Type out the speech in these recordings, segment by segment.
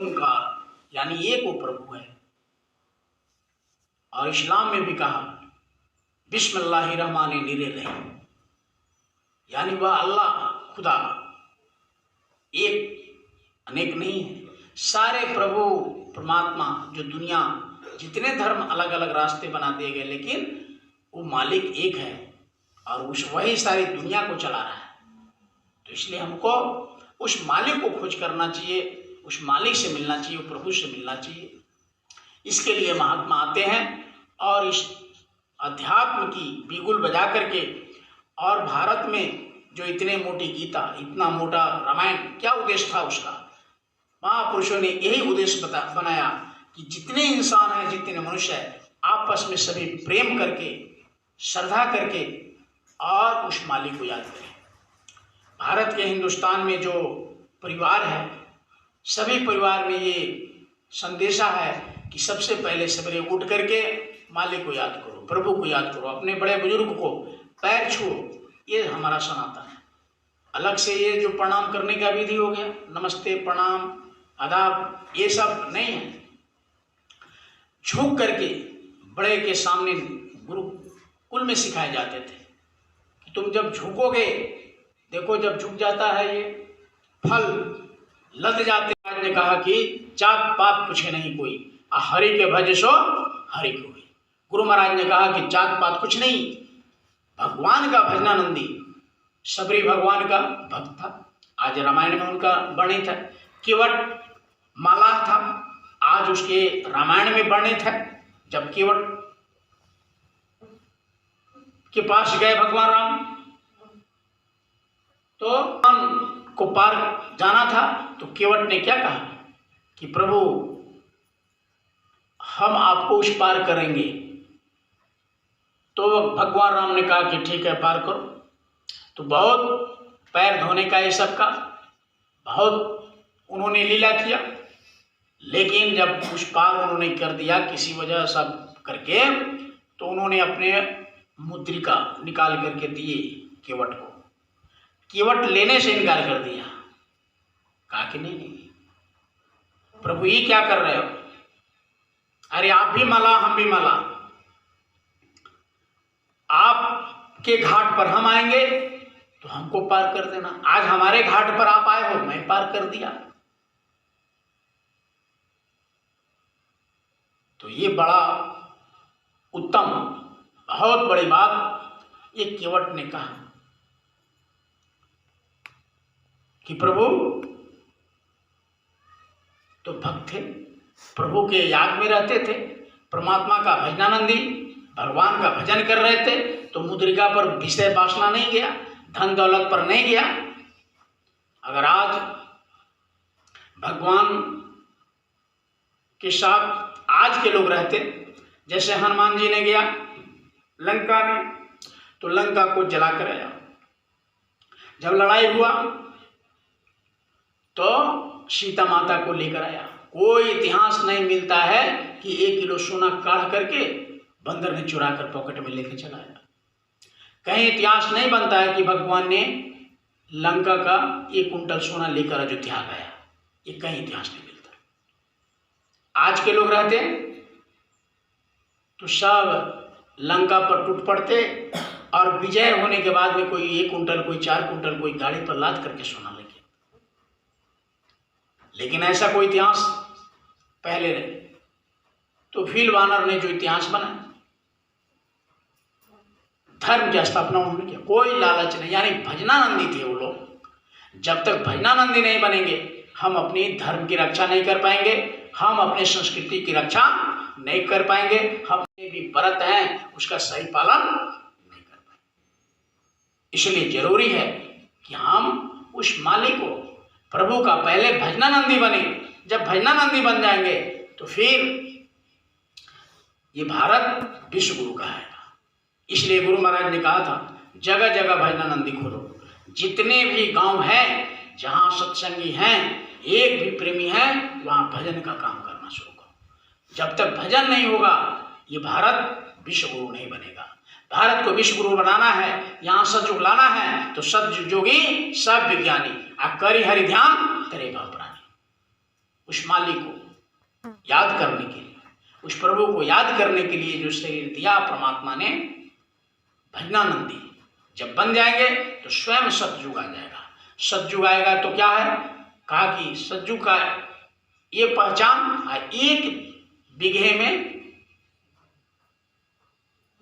ओंकार यानी एक वो प्रभु है। और इस्लाम में भी कहा बिस्मिल्लाहिर्रहमानिर्रहीम, यानी वह अल्लाह खुदा एक अनेक नहीं है। सारे प्रभु परमात्मा जो दुनिया जितने धर्म अलग अलग रास्ते बना दिए गए, लेकिन वो मालिक एक है और वही सारी दुनिया को चला रहा है। तो इसलिए हमको उस मालिक को खोज करना चाहिए, उस मालिक से मिलना चाहिए, प्रभु से मिलना चाहिए। इसके लिए महात्मा आते हैं और इस अध्यात्म की बिगुल बजा करके, और भारत में जो इतने मोटी गीता, इतना मोटा रामायण, क्या उद्देश्य था उसका? महापुरुषों ने यही उद्देश्य बनाया कि जितने इंसान हैं, जितने मनुष्य हैं, आपस में सभी प्रेम करके, श्रद्धा करके और उस मालिक को याद करें। भारत के हिंदुस्तान में जो परिवार है, सभी परिवार में ये संदेशा है कि सबसे पहले सवेरे उठ करके मालिक को याद करो, प्रभु को याद करो, अपने बड़े बुजुर्ग को पैर छुओ। ये हमारा सनातन है। अलग से ये जो प्रणाम करने का विधि हो गया, नमस्ते, प्रणाम, आदाब, ये सब नहीं है। झुक करके बड़े के सामने गुरुकुल में सिखाए जाते थे कि तुम जब झुकोगे, देखो जब झुक जाता है ये फल लद जाते। महाराज ने कहा कि जात पात पूछे नहीं कोई, हरि के भज सो हरि को हुई। गुरु महाराज ने कहा कि जात पात कुछ नहीं, भगवान का भजनानंदी सबरी भगवान का भक्त था। आज रामायण में उनका वर्णित है। केवट माला था, आज उसके रामायण में वर्णित है। जब केवट के पास गए भगवान राम, तो को पार जाना था, तो केवट ने क्या कहा कि प्रभु हम आपको उस पार करेंगे। तो भगवान राम ने कहा कि ठीक है, पार करो। तो बहुत पैर धोने का ये सब का बहुत उन्होंने लीला किया, लेकिन जब उस पार उन्होंने कर दिया किसी वजह सब करके, तो उन्होंने अपने मुद्रिका निकाल करके दिए केवट को। केवट लेने से इनकार कर दिया, कहा कि नहीं प्रभु ये क्या कर रहे हो? अरे आप भी माला, हम भी माला, आपके घाट पर हम आएंगे तो हमको पार कर देना। आज हमारे घाट पर आप आए हो, मैं पार कर दिया। तो ये बड़ा उत्तम, बहुत बड़ी बात ये केवट ने कहा कि प्रभु तो भक्त थे, प्रभु के याद में रहते थे, परमात्मा का भजनानंदी, भगवान का भजन कर रहे थे। तो मुद्रिका पर विषय वासना नहीं गया, धन दौलत पर नहीं गया। अगर आज भगवान के साथ आज के लोग रहते, जैसे हनुमान जी ने गया लंका में, तो लंका को जला कर आया। जब लड़ाई हुआ तो सीता माता को लेकर आया। कोई इतिहास नहीं मिलता है कि 1 किलो सोना काढ़ करके बंदर ने चुरा कर पॉकेट में लेकर चला आया। कहीं इतिहास नहीं बनता है कि भगवान ने लंका का 1 कुंटल सोना लेकर अयोध्या गया। ये कहीं इतिहास नहीं मिलता। आज के लोग रहते तो सब लंका पर टूट पड़ते, और विजय होने के बाद में कोई 1 कुंटल, कोई 4 कुंटल, कोई गाड़ी पर लाद करके सोना लेके। लेकिन ऐसा कोई इतिहास पहले नहीं। तो भील वानर ने जो इतिहास बनाया, धर्म की स्थापना उन्होंने किया, कोई लालच नहीं। यानी भजनानंदी थे वो लोग। जब तक भजनानंदी नहीं बनेंगे, हम अपनी धर्म की रक्षा नहीं कर पाएंगे, हम अपने संस्कृति की रक्षा नहीं कर पाएंगे, हम भी व्रत हैं उसका सही पालन नहीं कर पाएंगे। इसलिए जरूरी है कि हम उस मालिक को, प्रभु का पहले भजनानंदी बने। जब भजनानंदी बन जाएंगे तो फिर ये भारत विश्व गुरु कहेगा। इसलिए गुरु महाराज ने कहा था जगह जगह भजनानंदी खोलो। जितने भी गांव हैं जहां सत्संगी हैं, एक भी प्रेमी है, वहां भजन का काम करना शुरू करो। जब तक भजन नहीं होगा, ये भारत विश्व गुरु नहीं बनेगा। भारत को विश्व गुरु बनाना है, यहाँ सतयुग लाना है, तो सत जोगी सब विज्ञानी, आ करी हरि ध्यान करे भाव प्राणी। उस मालिक को याद करने के लिए, उस प्रभु को याद करने के लिए जो शरीर दिया परमात्मा ने, भजनानंदी जब बन जाएंगे तो स्वयं सतयुग आ जाएगा। सतयुग आएगा तो क्या है, कहा कि सतयुग का ये पहचान, 1 बीघे में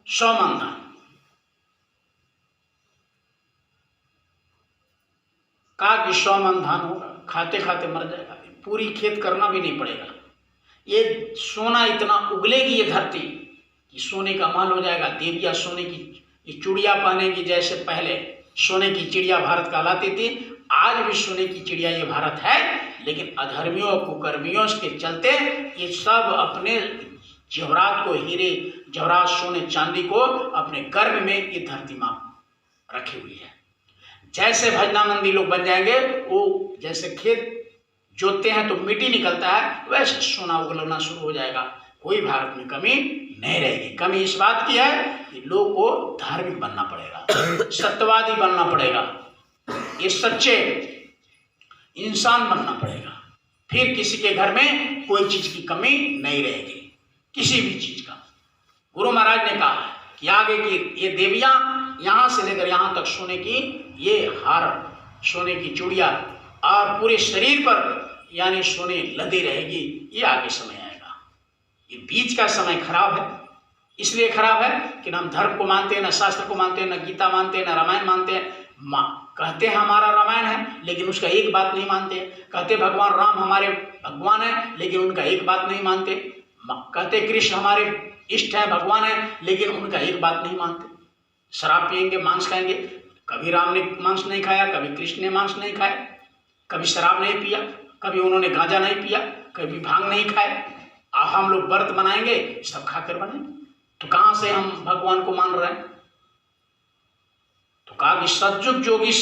100 मन धान। कहा कि 100 मन धान होगा, खाते खाते मर जाएगा, पूरी खेत करना भी नहीं पड़ेगा। ये सोना इतना उगलेगी ये धरती कि सोने का महल हो जाएगा। देवियां सोने की ये चूड़िया पहनेगी, जैसे पहले सोने की चिड़िया भारत कहलाती थी। आज भी सोने की चिड़िया ये भारत है, लेकिन अधर्मियों कुकर्मियों के चलते ये सब अपने जवाहरात को, हीरे जवाहरात सोने चांदी को अपने गर्भ में ये धरती माँ रखी हुई है। जैसे भजनानंदी लोग बन जाएंगे, वो जैसे खेत जोतते हैं तो मिट्टी निकलता है, वैसे सोना उगलना शुरू हो जाएगा। कोई भारत में कमी नहीं रहेगी। कमी इस बात की है कि लोग को धार्मिक बनना पड़ेगा, सत्यवादी बनना पड़ेगा, ये सच्चे इंसान बनना पड़ेगा। फिर किसी के घर में कोई चीज की कमी नहीं रहेगी, किसी भी चीज का। गुरु महाराज ने कहा कि आगे की ये देवियां यहां से लेकर यहां तक सोने की ये हार, सोने की चूड़िया और पूरे शरीर पर यानी सोने लदी रहेगी। ये आगे समय आएगा। ये बीच का समय खराब है, इसलिए खराब है कि ना हम धर्म को मानते हैं, ना शास्त्र को मानते हैं, ना गीता मानते हैं, ना रामायण मानते हैं। कहते हैं हमारा रामायण है, लेकिन उसका एक बात नहीं मानते। कहते भगवान राम हमारे भगवान है, लेकिन उनका एक बात नहीं मानते। कहते कृष्ण हमारे इष्ट है, भगवान है, लेकिन उनका एक बात नहीं मानते। शराब पियेंगे, मांस खाएंगे, कभी राम ने मांस नहीं खाया, कभी कृष्ण ने मांस नहीं खाया, कभी शराब नहीं पिया, कभी उन्होंने गांजा नहीं पिया, कभी भांग नहीं खाए। अब हम लोग व्रत बनाएंगे, सब खाकर बनेंगे, तो कहां से हम भगवान को मान रहे हैं? तो कहा कि सतयुग जोगी